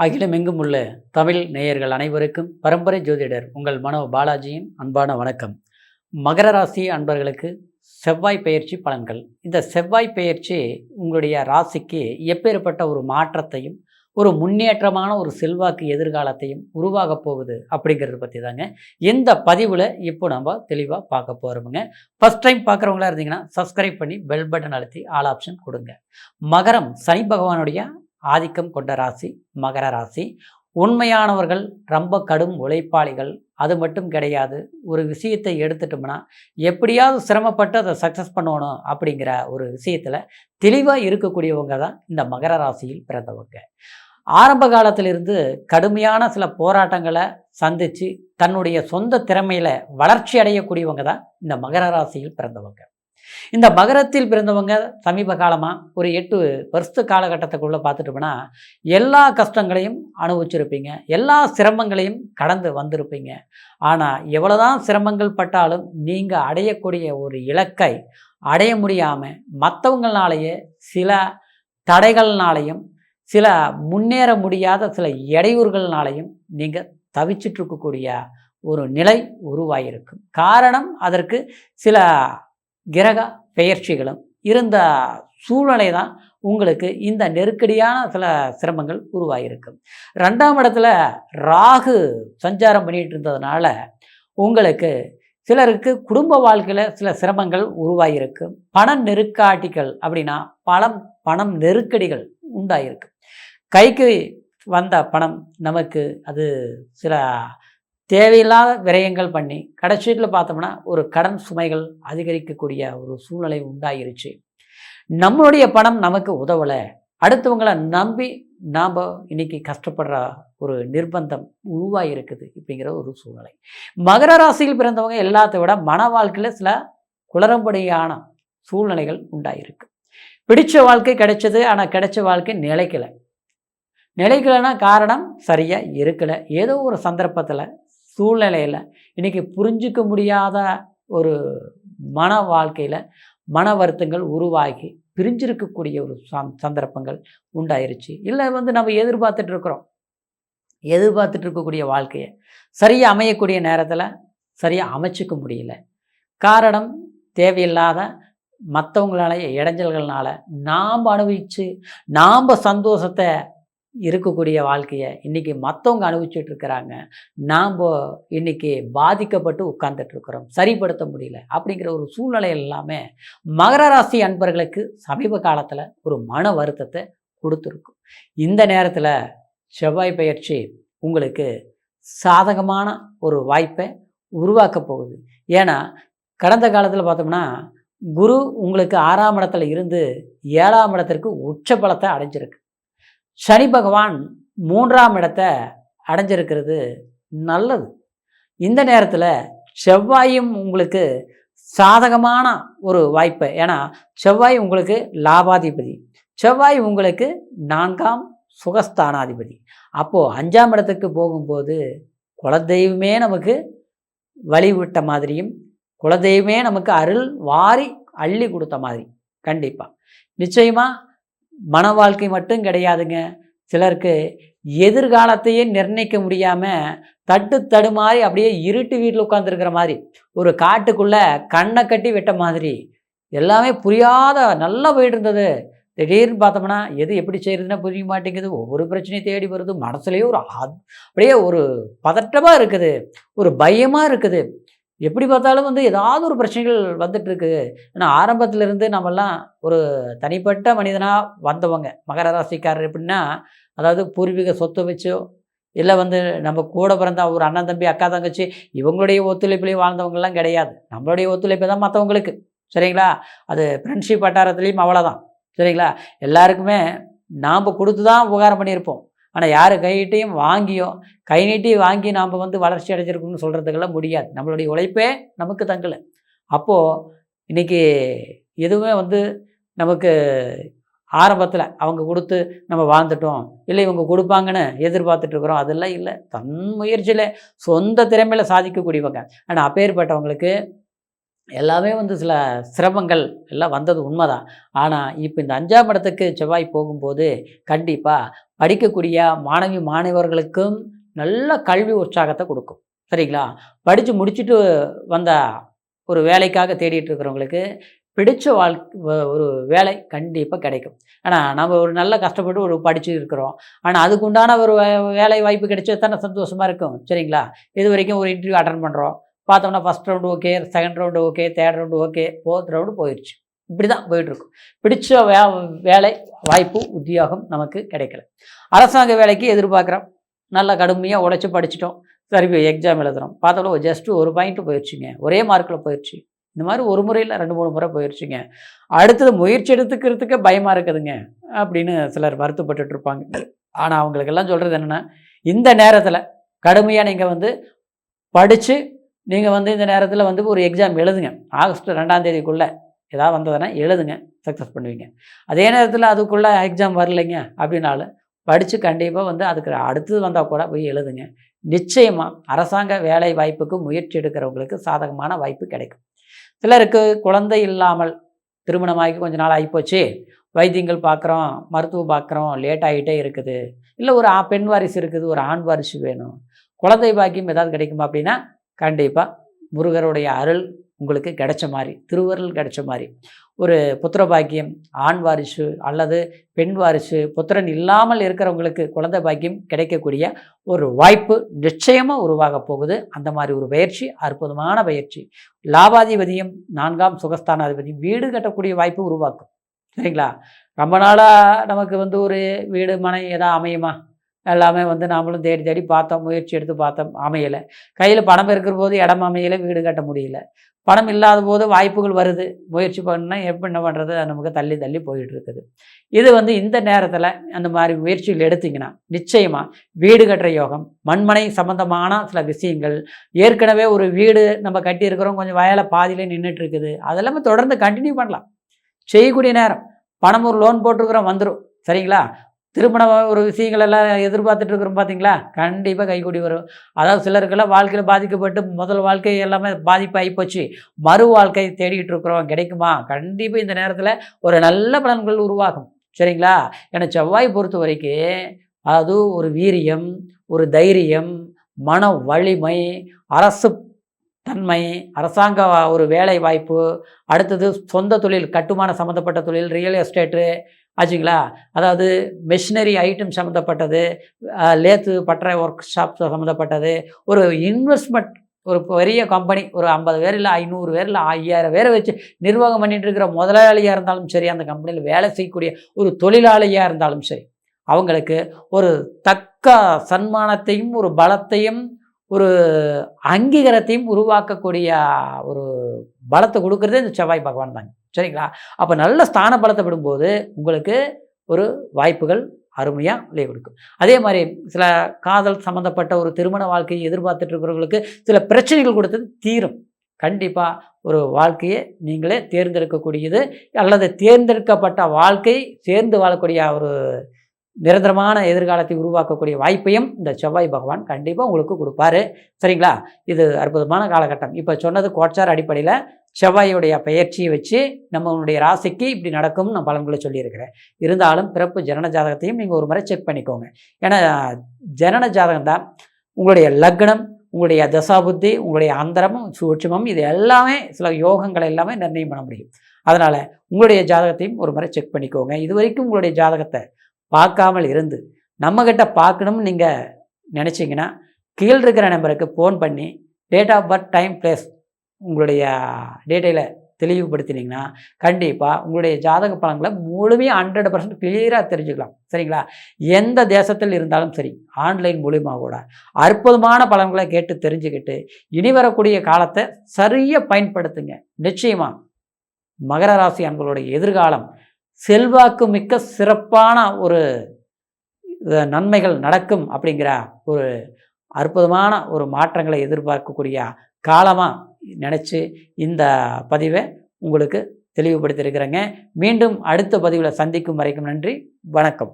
அகிலமெங்கும் உள்ள தமிழ் நேயர்கள் அனைவருக்கும் பரம்பரை ஜோதிடர் உங்கள் மனோ பாலாஜியின் அன்பான வணக்கம். மகர ராசி அன்பர்களுக்கு செவ்வாய் பெயர்ச்சி பலன்கள். இந்த செவ்வாய் பெயர்ச்சி உங்களுடைய ராசிக்கு எப்பேற்பட்ட ஒரு மாற்றத்தையும் ஒரு முன்னேற்றமான ஒரு செல்வாக்கு எதிர்காலத்தையும் உருவாக போகுது அப்படிங்கிறத பற்றி தாங்க இந்த பதிவில் இப்போ நம்ம தெளிவாக பார்க்க போகிறோமுங்க. ஃபஸ்ட் டைம் பார்க்குறவங்களா இருந்தீங்கன்னா சப்ஸ்கிரைப் பண்ணி பெல் பட்டன் அழுத்தி ஆல் ஆப்ஷன் கொடுங்க. மகரம் சனி பகவானுடைய ஆதிக்கம் கொண்ட ராசி மகர ராசி. உண்மையானவர்கள், ரொம்ப கடும் உழைப்பாளிகள். அது மட்டும் கிடையாது, ஒரு விஷயத்தை எடுத்துட்டோம்னா எப்படியாவது சிரமப்பட்டு அதை சக்ஸஸ் பண்ணணும் அப்படிங்கிற ஒரு விஷயத்தில் தெளிவாக இருக்கக்கூடியவங்க தான் இந்த மகர ராசியில் பிறந்தவங்க. ஆரம்ப காலத்திலிருந்து கடுமையான சில போராட்டங்களை சந்தித்து தன்னுடைய சொந்த திறமையில் வளர்ச்சி அடையக்கூடியவங்க தான் இந்த மகர ராசியில் பிறந்தவங்க. இந்த மகரத்தில் பிறந்தவங்க சமீப காலமாக ஒரு 8 வருஷ காலகட்டத்துக்குள்ளே பார்த்துட்டோம்னா எல்லா கஷ்டங்களையும் அனுபவிச்சிருப்பீங்க, எல்லா சிரமங்களையும் கடந்து வந்திருப்பீங்க. ஆனால் எவ்வளோதான் சிரமங்கள் பட்டாலும் நீங்கள் அடையக்கூடிய ஒரு இலக்கை அடைய முடியாமல் மற்றவங்களாலேயே சில தடைகள்னாலையும் சில முன்னேற முடியாத சில இடையூறுகள்னாலையும் நீங்கள் தவிச்சிட்ருக்கக்கூடிய ஒரு நிலை உருவாகியிருக்கும். காரணம், அதற்கு சில கிரக பெயர்ச்சிகளும் இருந்த சூழ்நிலை தான் உங்களுக்கு இந்த நெருக்கடியான சில சிரமங்கள் உருவாகியிருக்கும். 2ஆம் இடத்துல ராகு சஞ்சாரம் பண்ணிகிட்டு இருந்ததுனால உங்களுக்கு சிலருக்கு குடும்ப வாழ்க்கையில் சில சிரமங்கள் உருவாகியிருக்கும். பண நெருக்காட்டிகள் அப்படின்னா பணம் நெருக்கடிகள் உண்டாயிருக்கு. கைக்கு வந்த பணம் நமக்கு அது சில தேவையில்லாத விரயங்கள் பண்ணி கடைசியில் பார்த்தோம்னா ஒரு கடன் சுமைகள் அதிகரிக்கக்கூடிய ஒரு சூழ்நிலை உண்டாயிருச்சு. நம்மளுடைய பணம் நமக்கு உதவலை, அடுத்தவங்களை நம்பி நாம் இன்னைக்கு கஷ்டப்படுற ஒரு நிர்பந்தம் உருவாகிருக்குது இப்படிங்கிற ஒரு சூழ்நிலை. மகர ராசியில் பிறந்தவங்க எல்லாத்த விட மன வாழ்க்கையில் சில குளறுபடியான சூழ்நிலைகள் உண்டாயிருக்கு. பிடிச்ச வாழ்க்கை கிடைச்சது, ஆனால் கிடைச்ச வாழ்க்கை நிலைக்கலைன்னா காரணம் சரியாக இருக்கலை. ஏதோ ஒரு சந்தர்ப்பத்தில் சூழ்நிலையில் இன்றைக்கி புரிஞ்சிக்க முடியாத ஒரு மன வாழ்க்கையில் மன வருத்தங்கள் உருவாகி பிரிஞ்சிருக்கக்கூடிய ஒரு சந்தர்ப்பங்கள் உண்டாயிருச்சு. இல்லை நம்ம எதிர்பார்த்துட்டு இருக்கக்கூடிய வாழ்க்கையை சரியாக அமையக்கூடிய நேரத்தில் சரியாக அமைச்சிக்க முடியல. காரணம், தேவையில்லாத மற்றவங்களால இடைஞ்சல்கள்னால நாம் அனுபவித்து நாம் சந்தோஷத்தை இருக்கக்கூடிய வாழ்க்கையை இன்றைக்கி மற்றவங்க அனுபவிச்சுட்டு இருக்கிறாங்க. நாம் இன்றைக்கி பாதிக்கப்பட்டு உட்கார்ந்துட்டுருக்குறோம், சரிப்படுத்த முடியல அப்படிங்கிற ஒரு சூழ்நிலை எல்லாமே மகர ராசி அன்பர்களுக்கு சமீப காலத்தில் ஒரு மன வருத்தத்தை கொடுத்துருக்கும். இந்த நேரத்தில் செவ்வாய் பெயர்ச்சி உங்களுக்கு சாதகமான ஒரு வாய்ப்பை உருவாக்க போகுது. ஏன்னா கடந்த காலத்தில் பார்த்தோம்னா குரு உங்களுக்கு 6ஆம் இடத்துல இருந்து 7ஆம் இடத்திற்கு உச்ச பலத்தை அடைஞ்சிருக்கு. சனி பகவான் 3ஆம் இடத்தை அடைஞ்சிருக்கிறது நல்லது. இந்த நேரத்தில் செவ்வாயும் உங்களுக்கு சாதகமான ஒரு வாய்ப்பு. ஏன்னா செவ்வாய் உங்களுக்கு லாபாதிபதி, செவ்வாய் உங்களுக்கு 4ஆம் சுகஸ்தானாதிபதி. அப்போது 5ஆம் இடத்துக்கு போகும்போது குலதெய்வமே நமக்கு வழிவிட்ட மாதிரியும் குலதெய்வமே நமக்கு அருள் வாரி அள்ளி கொடுத்த மாதிரி. கண்டிப்பாக நிச்சயமாக மன வாழ்க்கை மட்டும் கிடையாதுங்க. சிலருக்கு எதிர்காலத்தையே நிர்ணயிக்க முடியாமல் தடுமாறி அப்படியே இருட்டு வீட்டில் உட்காந்துருக்கிற மாதிரி, ஒரு காட்டுக்குள்ளே கண்ணை கட்டி விட்ட மாதிரி, எல்லாமே புரியாத நல்லா போயிட்டு இருந்தது. திடீர்னு பார்த்தோம்னா எது எப்படி செய்கிறதுன்னா புரிய மாட்டேங்குது. ஒவ்வொரு பிரச்சனையும் தேடி வருது. மனசுலேயே அப்படியே ஒரு பதற்றமாக இருக்குது, ஒரு பயமாக இருக்குது. எப்படி பார்த்தாலும் ஏதாவது ஒரு பிரச்சனைகள் வந்துட்டுருக்கு. ஏன்னா ஆரம்பத்திலேருந்து நம்மெல்லாம் ஒரு தனிப்பட்ட மனிதனாக வந்தவங்க மகர ராசிக்காரர். எப்படின்னா, அதாவது பூர்வீக சொத்தை வச்சோ இல்லை நம்ம கூட பிறந்த ஒரு அண்ணன் தம்பி அக்கா தங்கச்சி இவங்களுடைய ஒத்துழைப்புலேயும் வாழ்ந்தவங்கலாம் கிடையாது. நம்மளுடைய ஒத்துழைப்பு தான் மற்றவங்களுக்கு. சரிங்களா? அது ஃப்ரெண்ட்ஷிப் வட்டாரத்துலேயும் அவ்வளோதான். சரிங்களா? எல்லாருக்குமே நாம் கொடுத்து தான் உபகாரம் பண்ணியிருப்போம். ஆனால் யார் கையிட்டையும் கை நீட்டி வாங்கி நாம் வளர்ச்சி அடைஞ்சிருக்கணும்னு சொல்கிறதுக்கெல்லாம் முடியாது. நம்மளுடைய உழைப்பே நமக்கு தங்கலை. அப்போது இன்றைக்கி எதுவுமே நமக்கு ஆரம்பத்தில் அவங்க கொடுத்து நம்ம வாழ்ந்துட்டோம், இல்லை இவங்க கொடுப்பாங்கன்னு எதிர்பார்த்துட்ருக்குறோம், அதெல்லாம் இல்லை. தன் முயற்சியில் சொந்த திறமையில் சாதிக்கக்கூடியவங்க. ஆனால் அப்பேற்பட்டவங்களுக்கு எல்லாமே வந்து சில சிரமங்கள் எல்லாம் வந்தது உண்மைதான். ஆனால் இப்போ இந்த 5ஆம் இடத்துக்கு செவ்வாய் போகும்போது கண்டிப்பாக படிக்கக்கூடிய மாணவி மாணவர்களுக்கும் நல்ல கல்வி உற்சாகத்தை கொடுக்கும். சரிங்களா? படித்து முடிச்சுட்டு வந்த ஒரு வேலைக்காக தேடிட்டு இருக்கிறவங்களுக்கு பிடிச்ச ஒரு வேலை கண்டிப்பாக கிடைக்கும். ஆனால் நம்ம ஒரு நல்ல கஷ்டப்பட்டு ஒரு படித்து இருக்கிறோம். ஆனால் அதுக்கு உண்டான ஒரு வேலை வாய்ப்பு கிடைச்சா தானே சந்தோஷமாக இருக்கும். சரிங்களா? இது வரைக்கும் ஒரு இன்டர்வியூ அட்டெண்ட் பண்ணுறோம். பார்த்தோம்னா first round okay, second round okay, third round okay, fourth round போயிடுச்சு. இப்படி தான் போயிட்டுருக்கும். பிடிச்ச வேலை வாய்ப்பு உத்தியோகம் நமக்கு கிடைக்கல. அரசாங்க வேலைக்கு எதிர்பார்க்குறோம். நல்லா கடுமையாக உழைச்சி படிச்சிட்டோம். சரி எக்ஸாம் எழுதுகிறோம். பார்த்தோம்னா ஜஸ்ட்டு ஒரு பாயிண்ட்டு போயிடுச்சுங்க. ஒரே மார்க்கில் போயிடுச்சு. இந்த மாதிரி ஒரு முறை இல்லை 2, 3 முறை போயிடுச்சுங்க. அடுத்தது முயற்சி எடுத்துக்கிறதுக்கே பயமாக இருக்குதுங்க அப்படின்னு சிலர் வருத்தப்பட்டுட்டு இருப்பாங்க. ஆனால் அவங்களுக்கெல்லாம் சொல்கிறது என்னென்னா, இந்த நேரத்தில் கடுமையாக நீங்கள் வந்து படித்து நீங்கள் வந்து இந்த நேரத்தில் வந்து ஒரு எக்ஸாம் எழுதுங்க. ஆகஸ்ட் 2ஆம் தேதிக்குள்ளே ஏதாவது வந்ததுன்னா எழுதுங்க, சக்ஸஸ் பண்ணுவீங்க. அதே நேரத்தில் அதுக்குள்ளே எக்ஸாம் வரலைங்க அப்படின்னாலும் படித்து கண்டிப்பாக வந்து அதுக்கு அடுத்தது வந்தால் கூட போய் எழுதுங்க. நிச்சயமாக அரசாங்க வேலை வாய்ப்புக்கு முயற்சி எடுக்கிறவங்களுக்கு சாதகமான வாய்ப்பு கிடைக்கும். சிலருக்கு குழந்தை இல்லாமல் திருமணமாகி கொஞ்ச நாள் ஆகிப்போச்சு, வைத்தியங்கள் பார்க்குறோம், மருத்துவம் பார்க்குறோம், லேட் ஆகிட்டே இருக்குது. இல்லை ஒரு பெண் வாரிசு இருக்குது, ஒரு ஆண் வாரிசு வேணும், குழந்தை பாக்கியம் ஏதாவது கிடைக்குமா அப்படின்னா கண்டிப்பாக முருகருடைய அருள் உங்களுக்கு கிடைச்ச மாதிரி, திருவருள் கிடைச்ச மாதிரி ஒரு புத்திர பாக்கியம், ஆண் வாரிசு அல்லது பெண் வாரிசு, புத்திரன் இல்லாமல் இருக்கிறவங்களுக்கு குழந்தை பாக்கியம் கிடைக்கக்கூடிய ஒரு வாய்ப்பு நிச்சயமாக உருவாக போகுது. அந்த மாதிரி ஒரு பயிற்சி அற்புதமான பயிற்சி. லாபாதிபதியும் 4ஆம் சுகஸ்தானாதிபதியும் வீடு கட்டக்கூடிய வாய்ப்பு உருவாக்கும். சரிங்களா? ரொம்ப நாளாக நமக்கு வந்து ஒரு வீடு மனை ஏதாவது அமையுமா? எல்லாமே வந்து நாமளும் தேடி தேடி பார்த்தோம், முயற்சி எடுத்து பார்த்தோம், அமையலை. கையில் பணம் இருக்கிற போது இடம் அமையலை, வீடு கட்ட முடியல. பணம் இல்லாத போது வாய்ப்புகள் வருது, முயற்சி பண்ணால் என்ன பண்ணுறது, நமக்கு தள்ளி தள்ளி போயிட்டு இருக்குது. இது வந்து இந்த நேரத்தில் அந்த மாதிரி முயற்சிகள் எடுத்திங்கன்னா நிச்சயமாக வீடு கட்டுற யோகம், மண்மனை சம்பந்தமான சில விஷயங்கள், ஏற்கனவே ஒரு வீடு நம்ம கட்டியிருக்கிறோம், கொஞ்சம் வயலை பாதியிலே நின்றுட்டு இருக்குது, அதெல்லாமே தொடர்ந்து கண்டினியூ பண்ணலாம். செய்யக்கூடிய நேரம், பணம் ஒரு லோன் போட்டிருக்கிறோம் வந்துடும். சரிங்களா? திருமண ஒரு விஷயங்கள் எல்லாம் எதிர்பார்த்துட்டு இருக்கிறோம் பார்த்தீங்களா? கண்டிப்பாக கைகூடி வரும். அதாவது சிலருக்கெல்லாம் வாழ்க்கையில் பாதிக்கப்பட்டு முதல் வாழ்க்கை எல்லாமே பாதிப்பாகி போச்சு, மறு வாழ்க்கை தேடிட்டு இருக்கிறோம், கிடைக்குமா? கண்டிப்பாக இந்த நேரத்தில் ஒரு நல்ல பலன்கள் உருவாகும். சரிங்களா? ஏன்னா செவ்வாய் பொறுத்த வரைக்கும் அது ஒரு வீரியம், ஒரு தைரியம், மன வலிமை, அரசு தன்மை, அரசாங்க ஒரு வேலை வாய்ப்பு, அடுத்தது சொந்த தொழில், கட்டுமான சம்மந்தப்பட்ட தொழில், ரியல் எஸ்டேட்டு ஆச்சுங்களா? அதாவது மெஷினரி ஐட்டம் சம்மந்தப்பட்டது, லேத்து பட்டறை ஒர்க் ஷாப் சம்மந்தப்பட்டது, ஒரு இன்வெஸ்ட்மெண்ட், ஒரு பெரிய கம்பெனி, ஒரு 50 பேர் இல்லை 500 பேர் இல்லை 5000 பேரை வச்சு நிர்வாகம் பண்ணிட்டு இருக்கிற முதலாளியாக இருந்தாலும் சரி, அந்த கம்பெனியில் வேலை செய்யக்கூடிய ஒரு தொழிலாளியாக இருந்தாலும் சரி, அவங்களுக்கு ஒரு தக்க சன்மானத்தையும் ஒரு பலத்தையும் ஒரு அங்கீகாரத்தையும் உருவாக்கக்கூடிய ஒரு பலத்தை கொடுக்குறதே இந்த செவ்வாய் பகவான் தாங்க. சரிங்களா? அப்போ நல்ல ஸ்தான பலத்தை விடும்போது உங்களுக்கு ஒரு வாய்ப்புகள் அருமையாக விலை கொடுக்கும். அதே மாதிரி சில காதல் சம்மந்தப்பட்ட ஒரு திருமண வாழ்க்கையை எதிர்பார்த்துட்டு இருக்கிறவங்களுக்கு சில பிரச்சனைகள் கொடுத்தது தீரும். கண்டிப்பாக ஒரு வாழ்க்கையை நீங்களே தேர்ந்தெடுக்கக்கூடியது, அல்லது தேர்ந்தெடுக்கப்பட்ட வாழ்க்கை சேர்ந்து வாழக்கூடிய ஒரு நிரந்தரமான எதிர்காலத்தை உருவாக்கக்கூடிய வாய்ப்பையும் இந்த செவ்வாய் பகவான் கண்டிப்பாக உங்களுக்கு கொடுப்பாரு. சரிங்களா? இது அற்புதமான காலகட்டம். இப்போ சொன்னது கோச்சார் அடிப்படையில் செவ்வாயுடைய பெயர்ச்சியை வச்சு நம்மளுடைய ராசிக்கு இப்படி நடக்கும்னு நான் பலன்களை சொல்லியிருக்கிறேன். இருந்தாலும் பிறப்பு ஜனன ஜாதகத்தையும் நீங்கள் ஒரு முறை செக் பண்ணிக்கோங்க. ஏன்னா ஜனன ஜாதகம் தான் உங்களுடைய லக்னம், உங்களுடைய தசாபுத்தி, உங்களுடைய அந்தரமும் சூட்சுமம், இது எல்லாமே சில யோகங்களை எல்லாமே நிர்ணயம் பண்ண முடியும். அதனால் உங்களுடைய ஜாதகத்தையும் ஒரு முறை செக் பண்ணிக்கோங்க. இது வரைக்கும் உங்களுடைய ஜாதகத்தை பார்க்காமல் இருந்து நம்மக்கிட்ட பார்க்கணும்னு நீங்கள் நினச்சிங்கன்னா கீழ் இருக்கிற நம்பருக்கு ஃபோன் பண்ணி date of birth, time, place உங்களுடைய டீட்டெயிலை தெளிவுபடுத்தினீங்கன்னா கண்டிப்பாக உங்களுடைய ஜாதக பலன்களை முழுமையாக 100% கிளியராக தெரிஞ்சுக்கலாம். சரிங்களா? எந்த தேசத்தில் இருந்தாலும் சரி, ஆன்லைன் மூலியமாக கூட அற்புதமான பலன்களை கேட்டு தெரிஞ்சுக்கிட்டு இனி வரக்கூடிய காலத்தை சரியாக பயன்படுத்துங்க. நிச்சயமாக மகர ராசி அன்பர்களுடைய எதிர்காலம் செல்வாக்கு மிக்க சிறப்பான ஒரு நன்மைகள் நடக்கும் அப்படிங்கிற ஒரு அற்புதமான ஒரு மாற்றங்களை எதிர்பார்க்கக்கூடிய காலமாக நினச்சி இந்த பதிவை உங்களுக்கு தெளிவுபடுத்தியிருக்கிறேங்க. மீண்டும் அடுத்த பதிவில் சந்திக்கும் வரைக்கும் நன்றி, வணக்கம்.